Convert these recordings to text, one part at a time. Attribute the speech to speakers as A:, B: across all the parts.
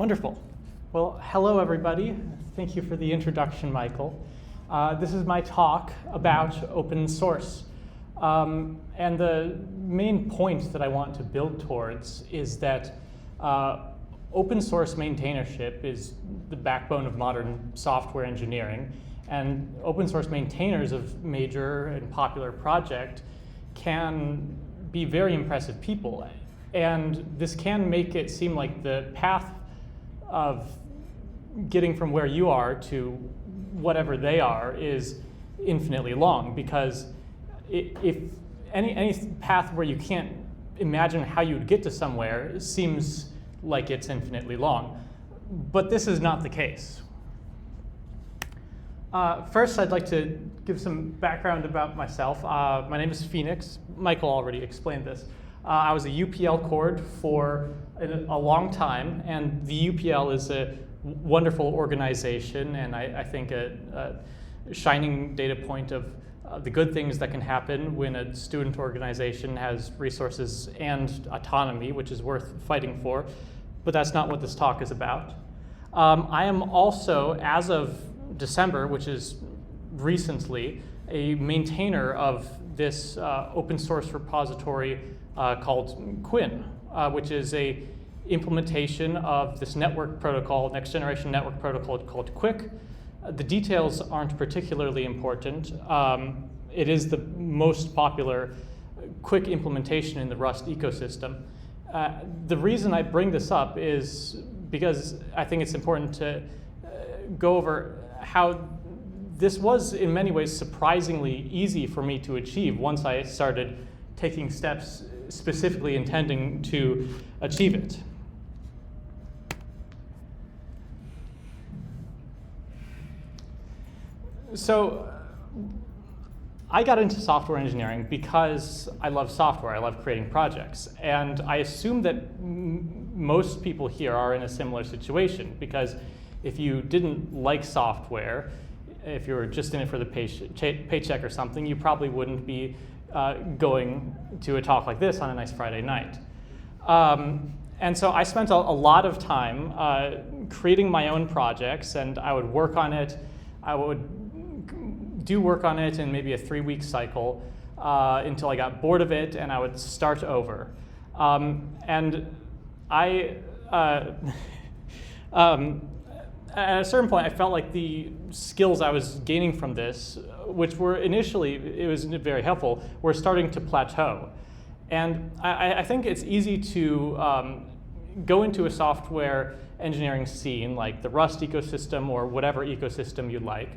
A: Wonderful. Well, hello everybody. Thank you for the introduction, Michael. This is my talk about open source. And the main point that I want to build towards is that open source maintainership is the backbone of modern software engineering. And open source maintainers of major and popular projects can be very impressive people. And this can make it seem like the path of getting from where you are to whatever they are is infinitely long, because if any path where you can't imagine how you would get to somewhere seems like it's infinitely long. But this is not the case. First, I'd like to give some background about myself. My name is Phoenix. Michael already explained this. I was a UPL cord for a long time, and the UPL is a wonderful organization, and I think a shining data point of the good things that can happen when a student organization has resources and autonomy, which is worth fighting for. But that's not what this talk is about. I am also, as of December, which is recently, a maintainer of this open source repository called Quinn, which is a implementation of this network protocol, next generation network protocol called QUIC. The details aren't particularly important. It is the most popular QUIC implementation in the Rust ecosystem. The reason I bring this up is because I think it's important to go over how this was in many ways surprisingly easy for me to achieve once I started taking steps specifically intending to achieve it. So I got into software engineering because I love software. I love creating projects. And I assume that most people here are in a similar situation, because if you didn't like software, if you were just in it for the paycheck or something, you probably wouldn't be going to a talk like this on a nice Friday night. And so I spent a lot of time creating my own projects, and I would work on it. I would do work on it in maybe a 3-week cycle until I got bored of it, and I would start over. And I, at a certain point, I felt like the skills I was gaining from this, which were initially, it was very helpful, were starting to plateau. And I think it's easy to go into a software engineering scene, like the Rust ecosystem or whatever ecosystem you like,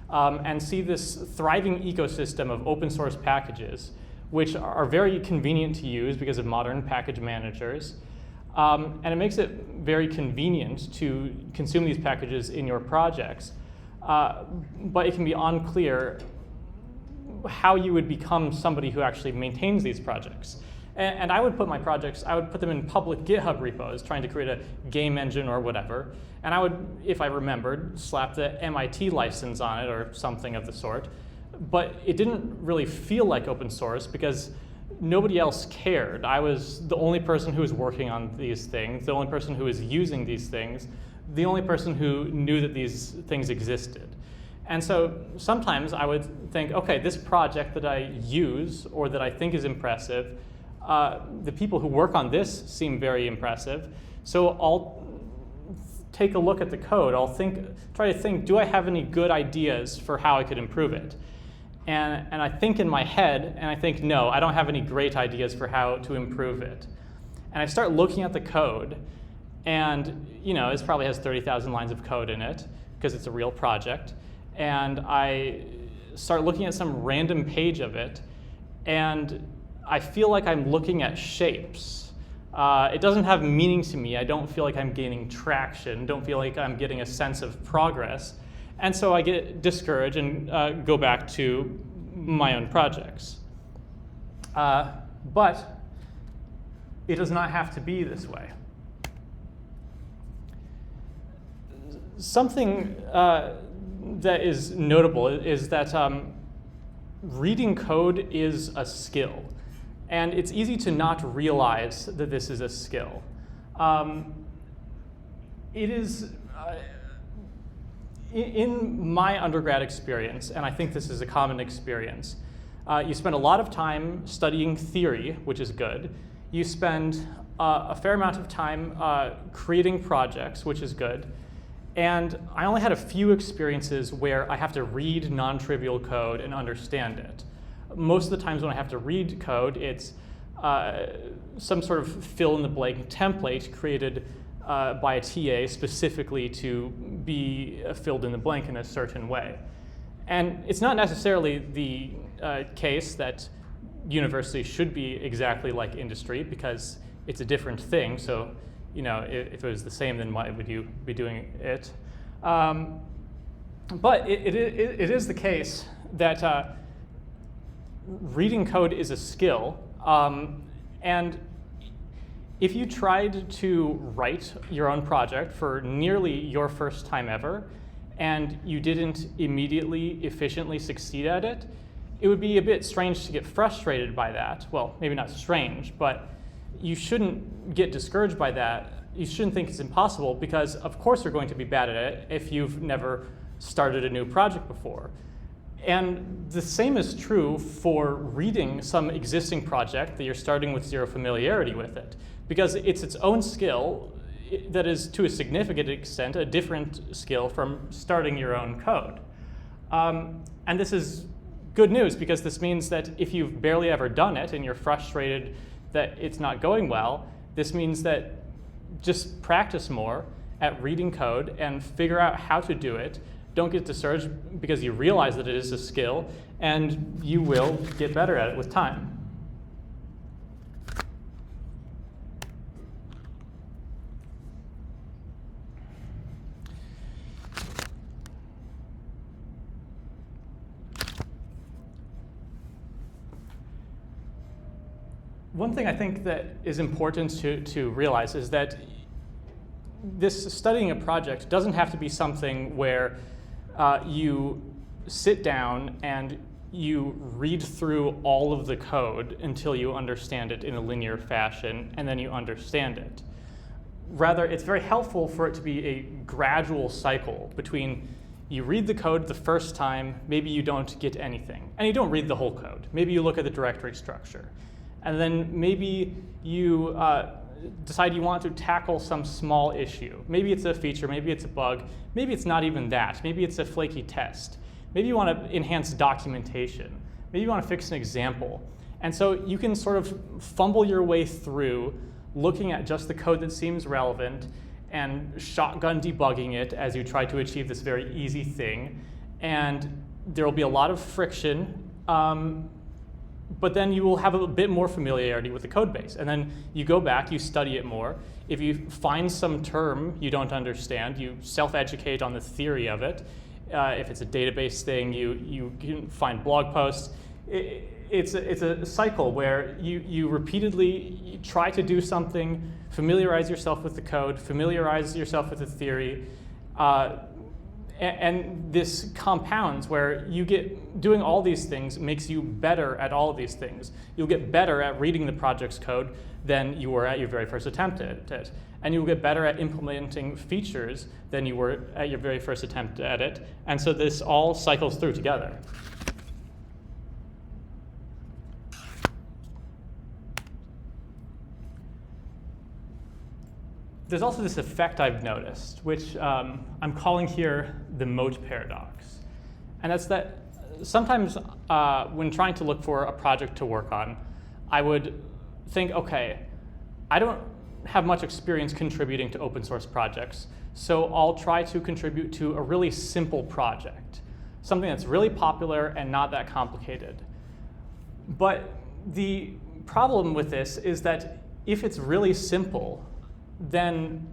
A: and see this thriving ecosystem of open source packages, which are very convenient to use because of modern package managers. And it makes it very convenient to consume these packages in your projects. But it can be unclear how you would become somebody who actually maintains these projects. And I would put my projects, I would put them in public GitHub repos, trying to create a game engine or whatever. And I would, if I remembered, slap the MIT license on it or something of the sort. But it didn't really feel like open source because nobody else cared. I was the only person who was working on these things, the only person who was using these things, the only person who knew that these things existed. And so sometimes I would think, okay, this project that I use or that I think is impressive, the people who work on this seem very impressive. So I'll take a look at the code. I'll try to think, do I have any good ideas for how I could improve it? And I think in my head, and I think, no, I don't have any great ideas for how to improve it. And I start looking at the code, and this probably has 30,000 lines of code in it, because it's a real project. And I start looking at some random page of it, and I feel like I'm looking at shapes. It doesn't have meaning to me. I don't feel like I'm gaining traction, don't feel like I'm getting a sense of progress. And so I get discouraged and go back to my own projects. But it does not have to be this way. Something that is notable is that reading code is a skill. And it's easy to not realize that this is a skill. It is, in my undergrad experience, and I think this is a common experience, you spend a lot of time studying theory, which is good. You spend a fair amount of time creating projects, which is good. And I only had a few experiences where I have to read non-trivial code and understand it. Most of the times when I have to read code, it's some sort of fill-in-the-blank template created by a TA specifically to be filled in the blank in a certain way. And it's not necessarily the case that university should be exactly like industry, because it's a different thing. So, you know, if it was the same, then why would you be doing it? But it is the case that reading code is a skill. And if you tried to write your own project for nearly your first time ever, and you didn't immediately efficiently succeed at it, it would be a bit strange to get frustrated by that. Well, maybe not strange, but you shouldn't get discouraged by that. You shouldn't think it's impossible, because of course you're going to be bad at it if you've never started a new project before. And the same is true for reading some existing project that you're starting with zero familiarity with it, because it's its own skill that is, to a significant extent, a different skill from starting your own code. And this is good news, because this means that if you've barely ever done it and you're frustrated that it's not going well, this means that just practice more at reading code and figure out how to do it. Don't get discouraged because you realize that it is a skill, and you will get better at it with time. One thing I think that is important to realize is that this studying a project doesn't have to be something where you sit down and you read through all of the code until you understand it in a linear fashion, and then you understand it. Rather, it's very helpful for it to be a gradual cycle between you read the code the first time, maybe you don't get anything, and you don't read the whole code. Maybe you look at the directory structure. And then maybe you decide you want to tackle some small issue. Maybe it's a feature, maybe it's a bug, maybe it's not even that. Maybe it's a flaky test. Maybe you want to enhance documentation. Maybe you want to fix an example. And so you can sort of fumble your way through looking at just the code that seems relevant and shotgun debugging it as you try to achieve this very easy thing. And there will be a lot of friction. But then you will have a bit more familiarity with the code base. And then you go back, you study it more. If you find some term you don't understand, you self-educate on the theory of it. If it's a database thing, you can find blog posts. It's a cycle where you repeatedly try to do something, familiarize yourself with the code, familiarize yourself with the theory, and this compounds where you get doing all these things makes you better at all of these things. You'll get better at reading the project's code than you were at your very first attempt at it. And you'll get better at implementing features than you were at your very first attempt at it. And so this all cycles through together. There's also this effect I've noticed, which I'm calling here the moat paradox. And that's that sometimes when trying to look for a project to work on, I would think, okay, I don't have much experience contributing to open source projects, so I'll try to contribute to a really simple project, something that's really popular and not that complicated. But the problem with this is that if it's really simple, then,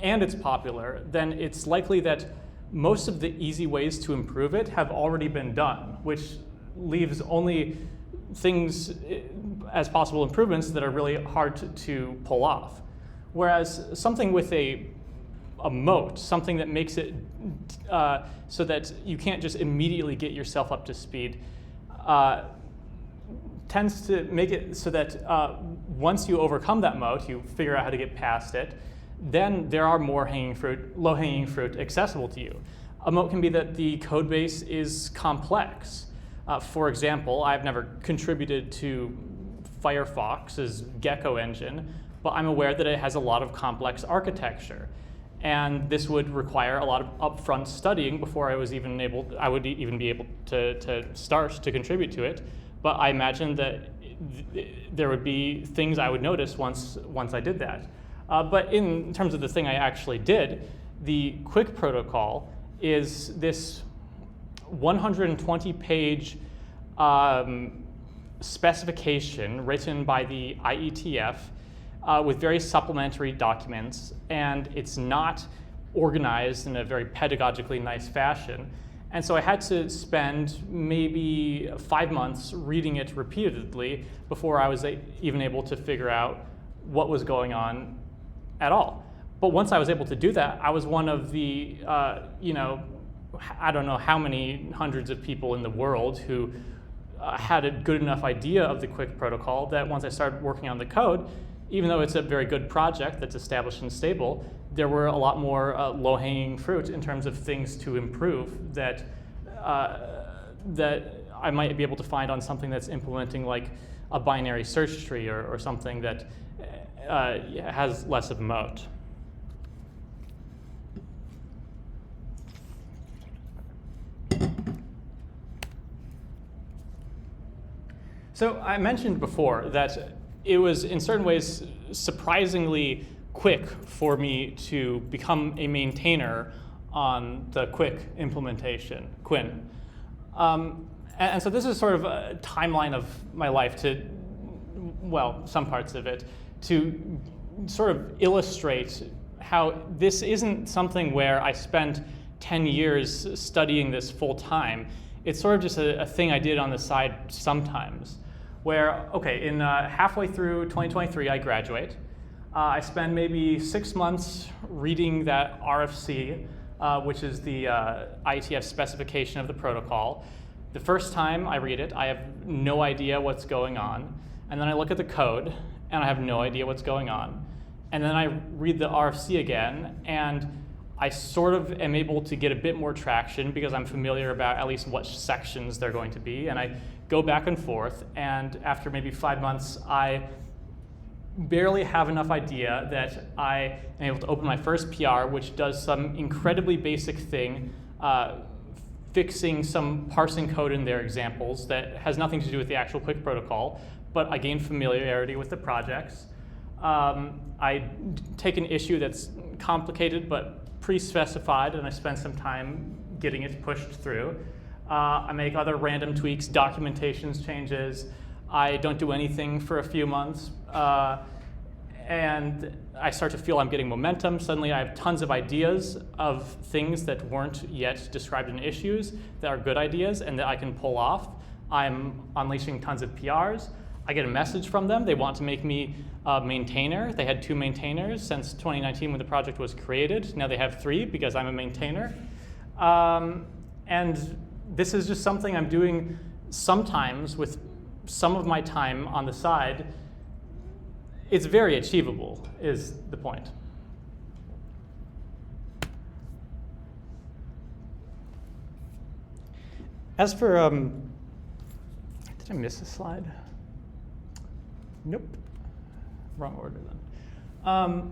A: and it's popular, then it's likely that most of the easy ways to improve it have already been done, which leaves only things as possible improvements that are really hard to pull off. Whereas something with a moat, something that makes it so that you can't just immediately get yourself up to speed, tends to make it so that once you overcome that moat, you figure out how to get past it, then there are more low-hanging fruit accessible to you. A moat can be that the code base is complex. For example, I've never contributed to Firefox's Gecko engine, but I'm aware that it has a lot of complex architecture. And this would require a lot of upfront studying before I would even be able to start to contribute to it. But I imagine that there would be things I would notice once I did that. But in terms of the thing I actually did, the Quick protocol is this 120-page specification written by the IETF with very supplementary documents, and it's not organized in a very pedagogically nice fashion. And so I had to spend maybe 5 months reading it repeatedly before I was even able to figure out what was going on at all. But once I was able to do that, I was one of the, I don't know how many hundreds of people in the world who had a good enough idea of the Quick protocol that once I started working on the code, even though it's a very good project that's established and stable, there were a lot more low-hanging fruit in terms of things to improve that I might be able to find on something that's implementing like a binary search tree or something that has less of a moat. So I mentioned before that it was in certain ways surprisingly quick for me to become a maintainer on the Quick implementation, Quinn. And so this is sort of a timeline of my life some parts of it, to sort of illustrate how this isn't something where I spent 10 years studying this full time. It's sort of just a thing I did on the side sometimes. Where, okay, in halfway through 2023, I graduate. I spend maybe 6 months reading that RFC, which is the IETF specification of the protocol. The first time I read it, I have no idea what's going on. And then I look at the code, and I have no idea what's going on. And then I read the RFC again, and I sort of am able to get a bit more traction because I'm familiar about at least what sections they're going to be. And I go back and forth, and after maybe 5 months, I barely have enough idea that I am able to open my first PR, which does some incredibly basic thing, fixing some parsing code in their examples that has nothing to do with the actual Quick protocol, but I gain familiarity with the projects. I take an issue that's complicated but pre-specified, and I spend some time getting it pushed through. I make other random tweaks, documentations changes. I don't do anything for a few months. And I start to feel I'm getting momentum. Suddenly I have tons of ideas of things that weren't yet described in issues that are good ideas and that I can pull off. I'm unleashing tons of PRs. I get a message from them. They want to make me a maintainer. They had 2 maintainers since 2019 when the project was created. Now they have 3 because I'm a maintainer. And this is just something I'm doing sometimes with some of my time on the side. It's very achievable, is the point. As for, did I miss a slide? Nope, wrong order then.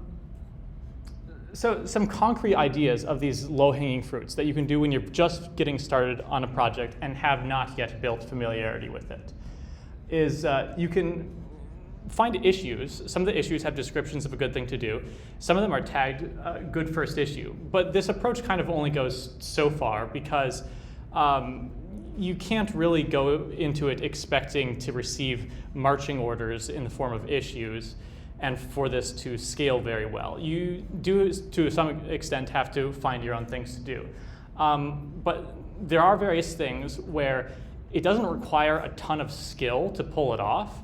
A: So some concrete ideas of these low-hanging fruits that you can do when you're just getting started on a project and have not yet built familiarity with it is you can find issues. Some of the issues have descriptions of a good thing to do. Some of them are tagged good first issue. But this approach kind of only goes so far because you can't really go into it expecting to receive marching orders in the form of issues and for this to scale very well. You do, to some extent, have to find your own things to do. But there are various things where it doesn't require a ton of skill to pull it off,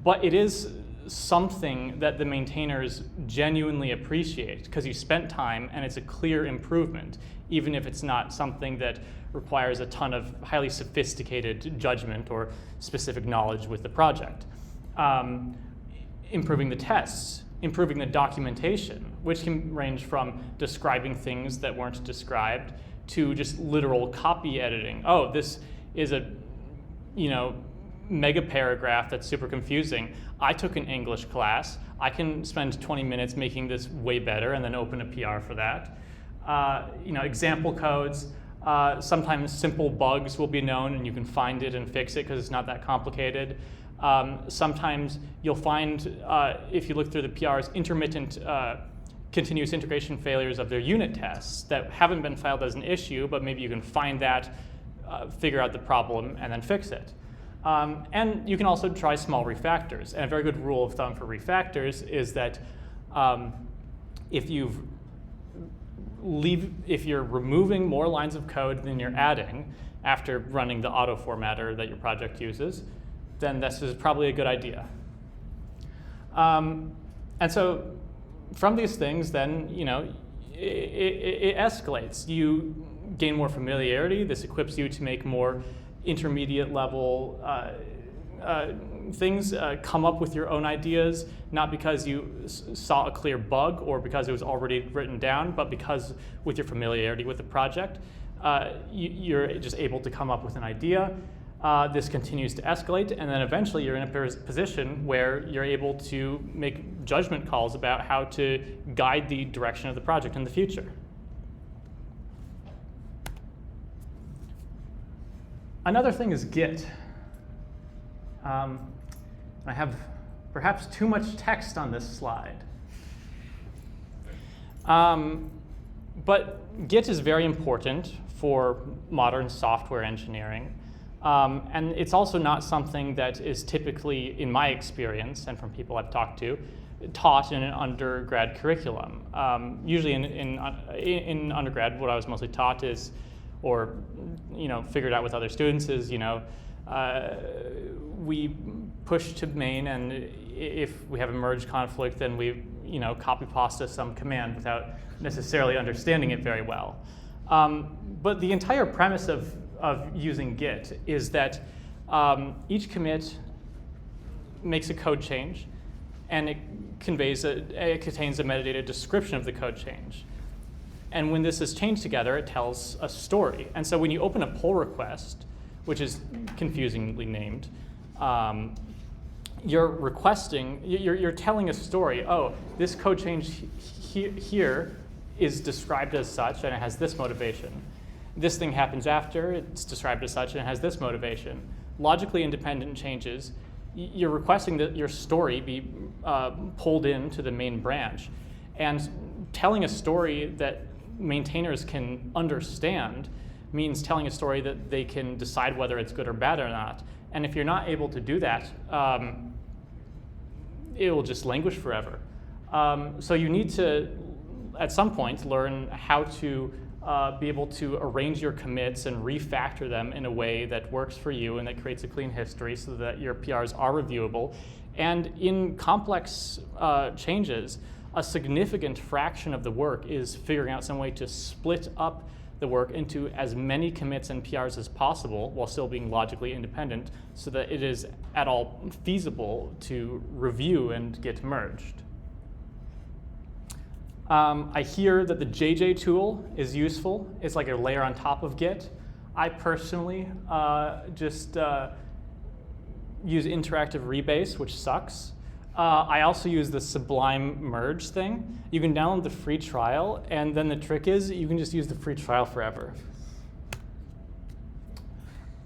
A: but it is something that the maintainers genuinely appreciate because you spent time and it's a clear improvement, even if it's not something that requires a ton of highly sophisticated judgment or specific knowledge with the project. Improving the tests improving the documentation, which can range from describing things that weren't described to just literal copy editing. Oh, this is a mega paragraph that's super confusing. I took an English class. I can spend 20 minutes making this way better and then open a PR for that. Example codes. Sometimes simple bugs will be known and you can find it and fix it because it's not that complicated. Sometimes you'll find, if you look through the PRs, intermittent continuous integration failures of their unit tests that haven't been filed as an issue, but maybe you can find that, figure out the problem, and then fix it. And you can also try small refactors. And a very good rule of thumb for refactors is that if you're removing more lines of code than you're adding after running the auto formatter that your project uses, then this is probably a good idea. And so from these things, then it escalates. You gain more familiarity. This equips you to make more intermediate level things, come up with your own ideas, not because you saw a clear bug or because it was already written down, but because with your familiarity with the project, you're just able to come up with an idea. This continues to escalate, and then eventually you're in a position where you're able to make judgment calls about how to guide the direction of the project in the future. Another thing is Git. I have perhaps too much text on this slide. But Git is very important for modern software engineering. And it's also not something that is typically, in my experience, and from people I've talked to, taught in an undergrad curriculum. Usually in undergrad, what I was mostly taught is, or figured out with other students is, we push to main, and if we have a merge conflict, then we copy pasta some command without necessarily understanding it very well. But the entire premise of using Git is that each commit makes a code change, and it contains a metadata description of the code change. And when this is changed together, it tells a story. And so when you open a pull request, which is confusingly named, you're telling a story. Oh, this code change here is described as such, and it has this motivation. This thing happens after, it's described as such, and it has this motivation. Logically independent changes, you're requesting that your story be pulled into the main branch. And telling a story that maintainers can understand means telling a story that they can decide whether it's good or bad or not. And if you're not able to do that, it will just languish forever. So you need to, at some point, learn how to be able to arrange your commits and refactor them in a way that works for you and that creates a clean history so that your PRs are reviewable. And in complex changes, a significant fraction of the work is figuring out some way to split up the work into as many commits and PRs as possible while still being logically independent so that it is at all feasible to review and get merged. I hear that the JJ tool is useful. It's like a layer on top of Git. I personally just use interactive rebase, which sucks. I also use the Sublime merge thing. You can download the free trial, and then the trick is you can just use the free trial forever.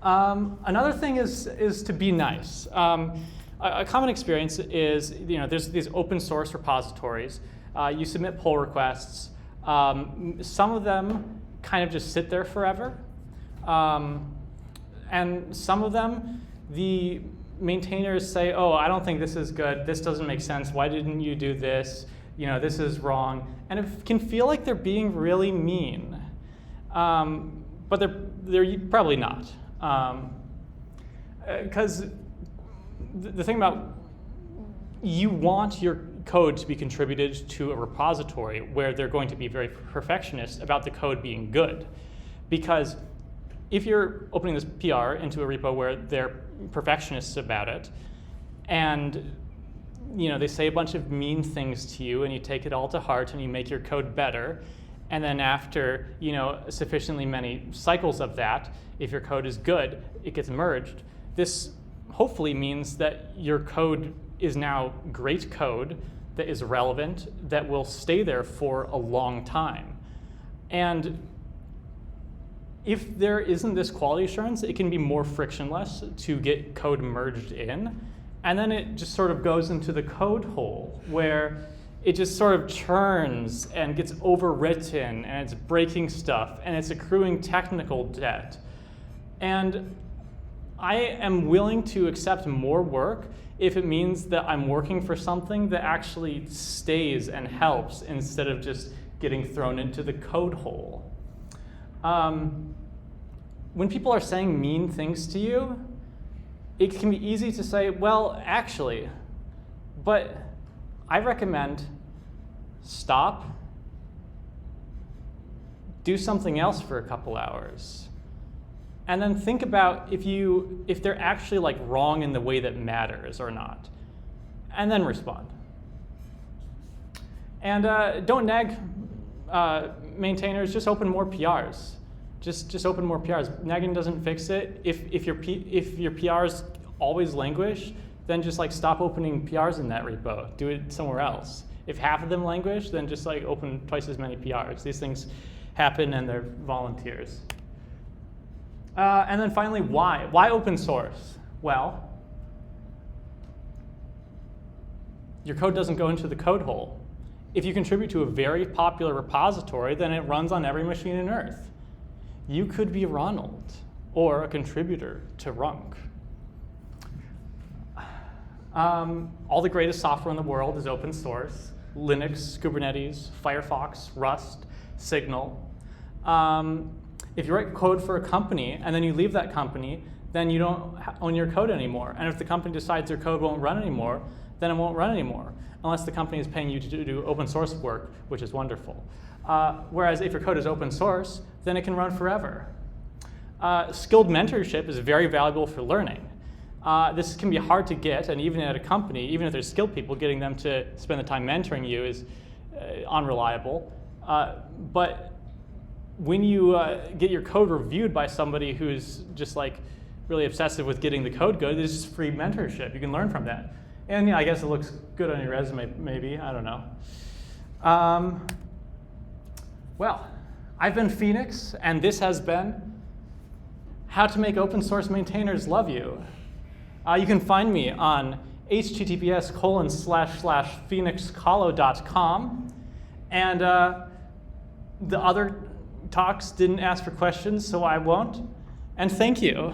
A: Another thing is to be nice. A common experience is there's these open source repositories. You submit pull requests. Some of them kind of just sit there forever. And some of them, the maintainers say, oh, I don't think this is good. This doesn't make sense. Why didn't you do this? This is wrong. And it can feel like they're being really mean. But they're probably not. Because the thing about you want your code to be contributed to a repository where they're going to be very perfectionist about the code being good. Because if you're opening this PR into a repo where they're perfectionists about it, and they say a bunch of mean things to you, and you take it all to heart, and you make your code better. And then after sufficiently many cycles of that, if your code is good, it gets merged. This hopefully means that your code is now great code that is relevant, that will stay there for a long time. And if there isn't this quality assurance, it can be more frictionless to get code merged in. And then it just sort of goes into the code hole where it just sort of churns and gets overwritten, and it's breaking stuff, and it's accruing technical debt. And I am willing to accept more work if it means that I'm working for something that actually stays and helps instead of just getting thrown into the code hole. When people are saying mean things to you, it can be easy to say, well, actually, but I recommend stop, do something else for a couple hours, and then think about if they're actually like wrong in the way that matters or not, and then respond. And don't nag maintainers, just open more PRs. Just open more PRs. Nagging doesn't fix it. If your PRs always languish, then just like stop opening PRs in that repo. Do it somewhere else. If half of them languish, then just like open twice as many PRs. These things happen, and they're volunteers. And then finally, why? Why open source? Well, your code doesn't go into the code hole. If you contribute to a very popular repository, then it runs on every machine on Earth. You could be Ronald, or a contributor to Runk. All the greatest software in the world is open source. Linux, Kubernetes, Firefox, Rust, Signal. If you write code for a company and then you leave that company, then you don't own your code anymore. And if the company decides your code won't run anymore, then it won't run anymore, unless the company is paying you to do open source work, which is wonderful. Whereas if your code is open source, then it can run forever. Skilled mentorship is very valuable for learning. This can be hard to get, and even at a company, even if there's skilled people, getting them to spend the time mentoring you is unreliable. But when you get your code reviewed by somebody who's just like really obsessive with getting the code good, there's just free mentorship. You can learn from that. And I guess it looks good on your resume, maybe. I don't know. Well, I've been Phoenix, and this has been How to Make Open Source Maintainers Love You. You can find me on https://phoenixcolo.com. And the other talks didn't ask for questions, so I won't. And thank you.